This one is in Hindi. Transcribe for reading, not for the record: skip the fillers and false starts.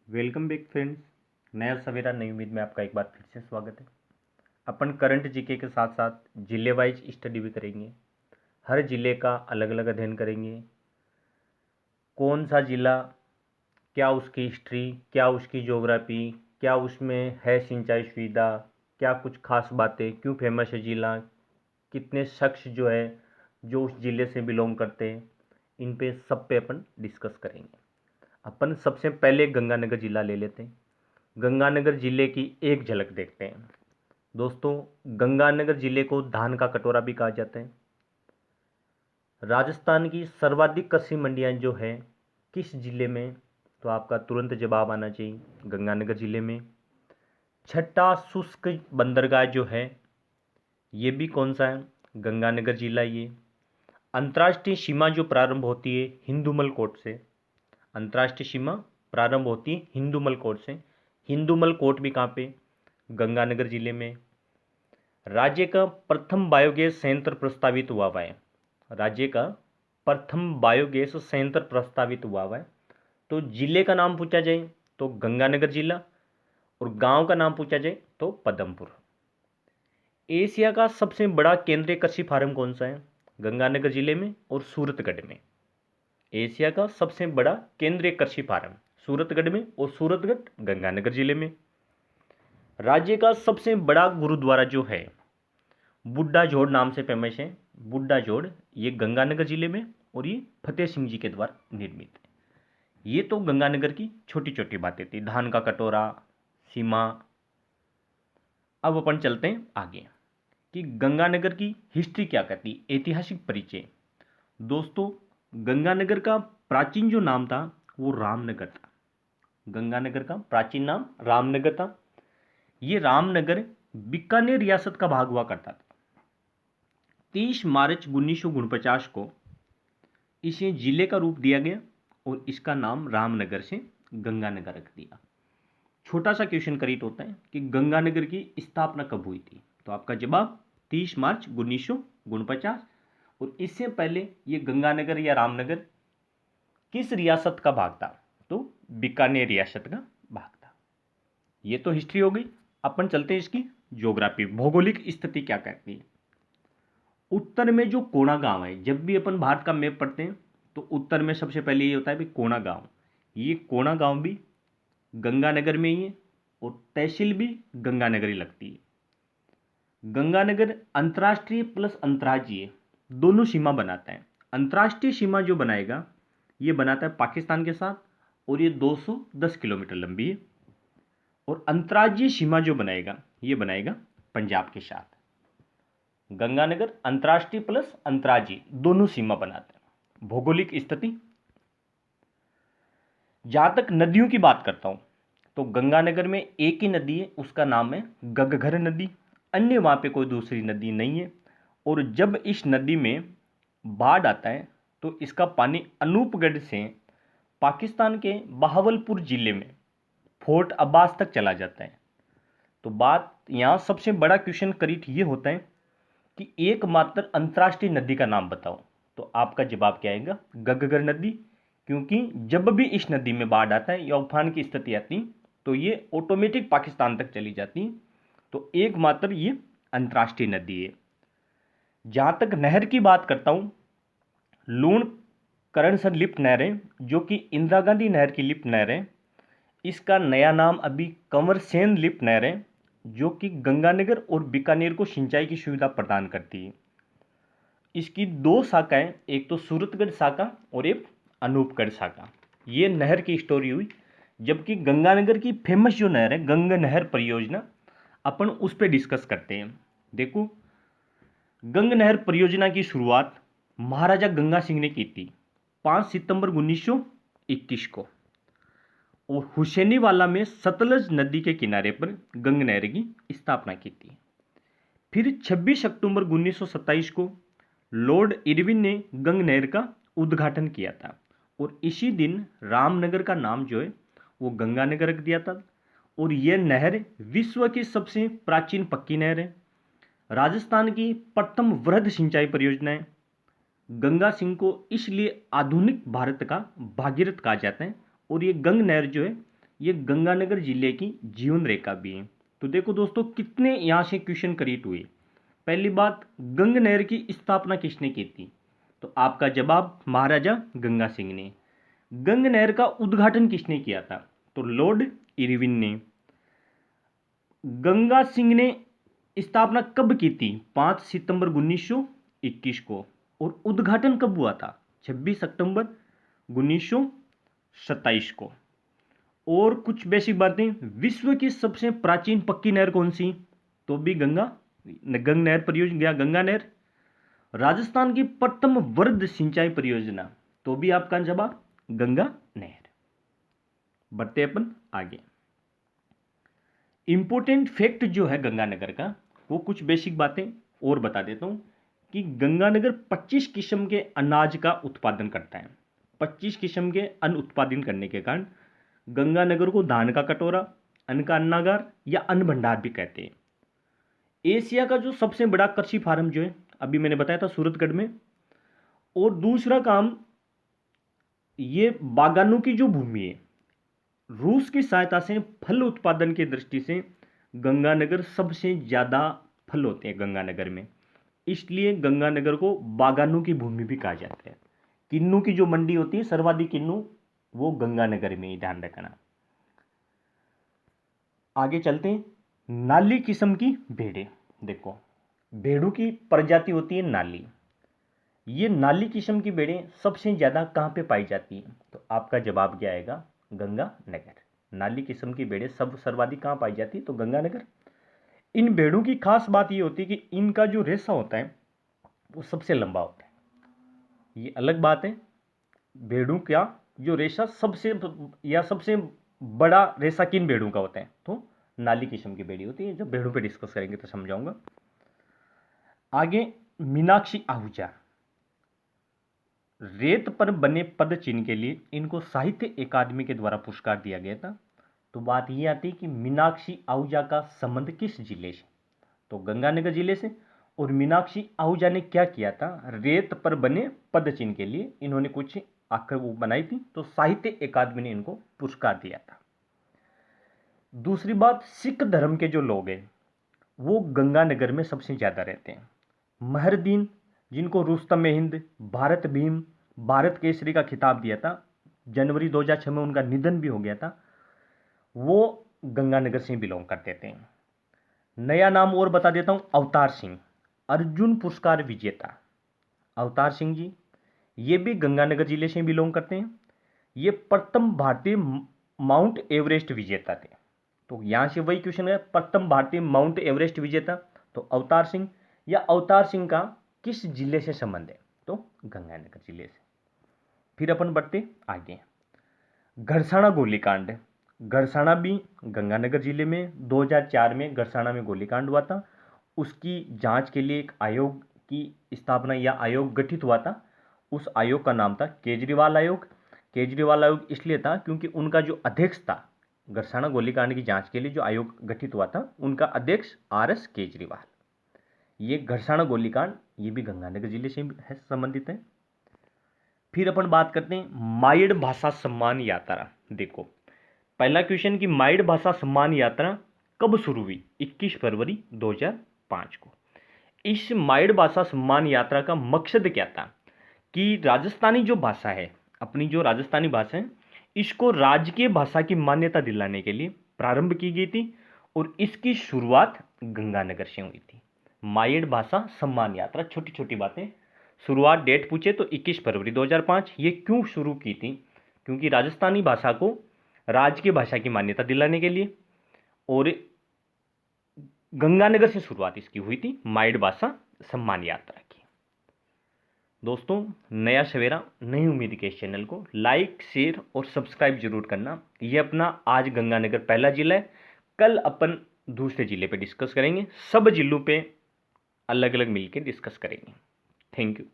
Welcome back friends. नया सवेरा नई उम्मीद में आपका एक बार फिर से स्वागत है। अपन करंट जीके के साथ साथ जिले वाइज स्टडी भी करेंगे। हर जिले का अलग अलग अध्ययन करेंगे। कौन सा जिला, क्या उसकी हिस्ट्री, क्या उसकी ज्योग्राफी, क्या उसमें है सिंचाई सुविधा, क्या कुछ खास बातें, क्यों फेमस है जिला, कितने शख्स जो है जो उस जिले से बिलोंग करते हैं, इन पे सब पे अपन डिस्कस करेंगे। अपन सबसे पहले गंगानगर जिला ले लेते हैं। गंगानगर जिले की एक झलक देखते हैं। दोस्तों, गंगानगर जिले को धान का कटोरा भी कहा जाता है। राजस्थान की सर्वाधिक कृषि मंडियां जो है किस जिले में, तो आपका तुरंत जवाब आना चाहिए गंगानगर जिले में। छठा शुष्क बंदरगाह जो है ये भी कौन सा है, गंगानगर जिला। ये अंतर्राष्ट्रीय सीमा जो प्रारंभ होती है हिंदुमल कोट से, अंतर्राष्ट्रीय सीमा प्रारंभ होती है हिंदुमल कोट से। हिंदुमल कोट भी कहाँ पे, गंगानगर जिले में। राज्य का प्रथम बायोगैस संयंत्र प्रस्तावित हुआ है। राज्य का प्रथम बायोगैस संयंत्र प्रस्तावित हुआ है। तो जिले का नाम पूछा जाए तो गंगानगर जिला, और गांव का नाम पूछा जाए तो पदमपुर। एशिया का सबसे बड़ा केंद्रीय कृषि फार्म कौन सा है, गंगानगर जिले में और सूरतगढ़ में। एशिया का सबसे बड़ा केंद्रीय कृषि फार्म सूरतगढ़ में, और सूरतगढ़ गंगानगर जिले में। राज्य का सबसे बड़ा गुरुद्वारा जो है बुड्ढा जोड़ नाम से फेमस है। बुड्ढा जोड़ ये गंगानगर जिले में, और ये फतेह सिंह जी के द्वारा निर्मित है। ये तो गंगानगर की छोटी छोटी बातें थी, धान का कटोरा, सीमा। अब अपन चलते हैं आगे कि गंगानगर की हिस्ट्री क्या कहती है, ऐतिहासिक परिचय। दोस्तों, गंगानगर का प्राचीन जो नाम था वो रामनगर था। गंगानगर का प्राचीन नाम रामनगर था। ये रामनगर बीकानेर रियासत का भाग हुआ करता था। 30 मार्च 1949 को इसे जिले का रूप दिया गया और इसका नाम रामनगर से गंगानगर रख दिया। छोटा सा क्वेश्चन करीट होता है कि गंगानगर की स्थापना कब हुई थी, तो आपका जवाब 30 मार्च 1949। और इससे पहले ये गंगानगर या रामनगर किस रियासत का भाग था, तो बीकानेर रियासत का भाग था। ये तो हिस्ट्री हो गई। अपन चलते हैं इसकी ज्योग्राफी, भौगोलिक स्थिति क्या कहती है। उत्तर में जो कोणा गांव है, जब भी अपन भारत का मैप पढ़ते हैं तो उत्तर में सबसे पहले ये होता है भाई कोणा गांव। ये कोणा गांव भी गंगानगर में ही है और तहसील भी गंगानगर ही लगती है। गंगानगर अंतर्राष्ट्रीय प्लस अंतर्राज्यीय दोनों सीमा बनाता है। अंतर्राष्ट्रीय सीमा जो बनाएगा ये बनाता है पाकिस्तान के साथ, और ये 210 किलोमीटर लंबी है। और अंतर्राज्यीय सीमा जो बनाएगा ये बनाएगा पंजाब के साथ। गंगानगर अंतर्राष्ट्रीय प्लस अंतर्राज्यीय दोनों सीमा बनाते हैं। भौगोलिक स्थिति, जहां तक नदियों की बात करता हूं तो गंगानगर में एक ही नदी है, उसका नाम है गगघर नदी। अन्य वहां पे कोई दूसरी नदी नहीं है। और जब इस नदी में बाढ़ आता है तो इसका पानी अनूपगढ़ से पाकिस्तान के बहावलपुर जिले में फोर्ट अब्बास तक चला जाता है। तो बात यहाँ सबसे बड़ा क्वेश्चन करीट ये होता है कि एकमात्र अंतर्राष्ट्रीय नदी का नाम बताओ, तो आपका जवाब क्या आएगा, गगघर नदी। क्योंकि जब भी इस नदी में बाढ़ आता है या उफान की स्थिति आती तो ये ऑटोमेटिक पाकिस्तान तक चली जाती। तो एकमात्र ये अंतर्राष्ट्रीय नदी है। जहां तक नहर की बात करता हूं, लूण करण से लिप्त नहर है, जो कि इंदिरा गांधी नहर की लिप्त नहर है। इसका नया नाम अभी कंवर सेन लिप्त नहर है, जो कि गंगानगर और बीकानेर को सिंचाई की सुविधा प्रदान करती है। इसकी दो शाखाएं, एक तो सूरतगढ़ शाखा और एक अनूपगढ़ शाखा। ये नहर की स्टोरी हुई। जबकि गंगानगर की फेमस जो नहर है गंगा नहर परियोजना, अपन उस पर डिस्कस करते हैं। देखो, गंगा नहर परियोजना की शुरुआत महाराजा गंगा सिंह ने की थी 5 सितंबर 1921 को, और हुसैनीवाला में सतलज नदी के किनारे पर गंगा नहर की स्थापना की थी। फिर 26 अक्टूबर 1927 को लॉर्ड इरविन ने गंगा नहर का उद्घाटन किया था, और इसी दिन रामनगर का नाम जो है वो गंगानगर रख दिया था। और यह नहर विश्व की सबसे प्राचीन पक्की नहर है। राजस्थान की प्रथम वृहद सिंचाई परियोजना है। गंगा सिंह को इसलिए आधुनिक भारत का भागीरथ कहा जाता है। और ये गंगा नहर जो है ये गंगानगर जिले की जीवन रेखा भी है। तो देखो दोस्तों कितने यहाँ से क्वेश्चन करेक्ट हुए। पहली बात, गंग नहर की स्थापना किसने की थी? तो आपका जवाब महाराजा गंगा सिंह ने। गंग नहर का उद्घाटन किसने किया था? तो लॉर्ड इरविन ने। गंगा सिंह ने स्थापना कब की थी? 5 सितंबर 1921 को। और उद्घाटन कब हुआ था? 26 अक्टूबर 1927 को। और कुछ बेसिक बातें, विश्व की सबसे प्राचीन पक्की नहर कौन सी? तो भी गंग नहर परियोजना, गंगा नहर। राजस्थान की प्रथम वर्ध सिंचाई परियोजना, तो भी आपका जवाब गंगा नहर। बढ़ते अपन आगे। इंपॉर्टेंट फैक्ट जो है गंगानगर का, वो कुछ बेसिक बातें और बता देता हूं कि गंगानगर 25 किस्म के अनाज का उत्पादन करता है। 25 किस्म के अन्न उत्पादन करने के कारण गंगानगर को धान का कटोरा, अन्न का अन्नागार या अन्न भंडार भी कहते हैं। एशिया का जो सबसे बड़ा कृषि फार्म जो है, अभी मैंने बताया था सूरतगढ़ में। और दूसरा काम, ये बागानों की जो भूमि है, रूस की सहायता से फल उत्पादन की दृष्टि से गंगानगर सबसे ज़्यादा फल होते हैं गंगानगर में, इसलिए गंगानगर को बागानों की भूमि भी कहा जाता है। किन्नू की जो मंडी होती है, सर्वाधिक किन्नू, वो गंगानगर में ही, ध्यान रखना। आगे चलते हैं। नाली किस्म की भेड़ें। देखो, भेड़ों की प्रजाति होती है नाली। ये नाली किस्म की भेड़ें सबसे ज़्यादा कहाँ पे पाई जाती हैं? तो आपका जवाब क्या आएगा? गंगानगर। नाली किस्म की भेड़ें सब सर्वाधिक कहाँ पाई जाती है? तो गंगानगर। इन भेड़ों की खास बात ये होती है कि इनका जो रेशा होता है वो सबसे लंबा होता है। ये अलग बात है, भेड़ों का जो रेशा सबसे बड़ा रेशा किन भेड़ों का होता है? तो नाली किस्म की भेड़ी होती है। जब भेड़ों पे डिस्कस करेंगे तो समझाऊंगा। आगे, मीनाक्षी आहूजा। रेत पर बने पद चिन्ह के लिए इनको साहित्य अकादमी के द्वारा पुरस्कार दिया गया था। तो बात यह आती है कि मीनाक्षी आहूजा का संबंध किस जिले से? तो गंगानगर जिले से। और मीनाक्षी आहूजा ने क्या किया था? रेत पर बने पद चिन्ह के लिए इन्होंने कुछ आखिर वो बनाई थी, तो साहित्य अकादमी ने इनको पुरस्कार दिया था। दूसरी बात, सिख धर्म के जो लोग हैं वो गंगानगर में सबसे ज़्यादा रहते हैं। महरदीन, जिनको रुस्तम हिंद, भारत भीम, भारत केसरी का खिताब दिया था, जनवरी 2006 में उनका निधन भी हो गया था, वो गंगानगर से बिलोंग करते थे। नया नाम और बता देता हूं, अवतार सिंह, अर्जुन पुरस्कार विजेता। अवतार सिंह जी, ये भी गंगानगर जिले से बिलोंग करते हैं। ये प्रथम भारतीय माउंट एवरेस्ट विजेता थे। तो यहां से वही क्वेश्चन है, प्रथम भारतीय माउंट एवरेस्ट विजेता तो अवतार सिंह। या अवतार सिंह का किस जिले से संबंध है? तो गंगानगर जिले से। फिर अपन बढ़ते आगे। घरसाना गोलीकांड। घरसाना भी गंगानगर जिले में 2004 में घरसाना में गोलीकांड हुआ था। उसकी जांच के लिए एक आयोग की स्थापना या आयोग गठित हुआ था। उस आयोग का नाम था केजरीवाल आयोग। केजरीवाल आयोग इसलिए था क्योंकि उनका जो अध्यक्ष था, घरसाना गोलीकांड की जांच के लिए जो आयोग गठित हुआ था, उनका अध्यक्ष RS केजरीवाल। ये घरसाना गोलीकांड, ये भी गंगानगर जिले से है, संबंधित है। फिर अपन बात करते हैं मायड़ भाषा सम्मान यात्रा। देखो, पहला क्वेश्चन कि मायड़ भाषा सम्मान यात्रा कब शुरू हुई? 21 फरवरी 2005 को। इस मायड़ भाषा सम्मान यात्रा का मकसद क्या था? कि राजस्थानी जो भाषा है, अपनी जो राजस्थानी भाषा है, इसको राजकीय भाषा की मान्यता दिलाने के लिए प्रारंभ की गई थी। और इसकी शुरुआत गंगानगर से हुई थी। मायड़ भाषा सम्मान यात्रा, छोटी छोटी बातें। शुरुआत डेट पूछे तो 21 फरवरी 2005। ये क्यों शुरू की थी? क्योंकि राजस्थानी भाषा को राजकीय भाषा की मान्यता दिलाने के लिए। और गंगानगर से शुरुआत इसकी हुई थी, मायड़ भाषा सम्मान यात्रा की। दोस्तों, नया सवेरा, नई उम्मीद के इस चैनल को लाइक, शेयर और सब्सक्राइब जरूर करना। ये अपना आज गंगानगर पहला जिला है, कल अपन दूसरे जिले पे डिस्कस करेंगे। सब जिलों पे अलग अलग मिलकर डिस्कस करेंगे। Thank you.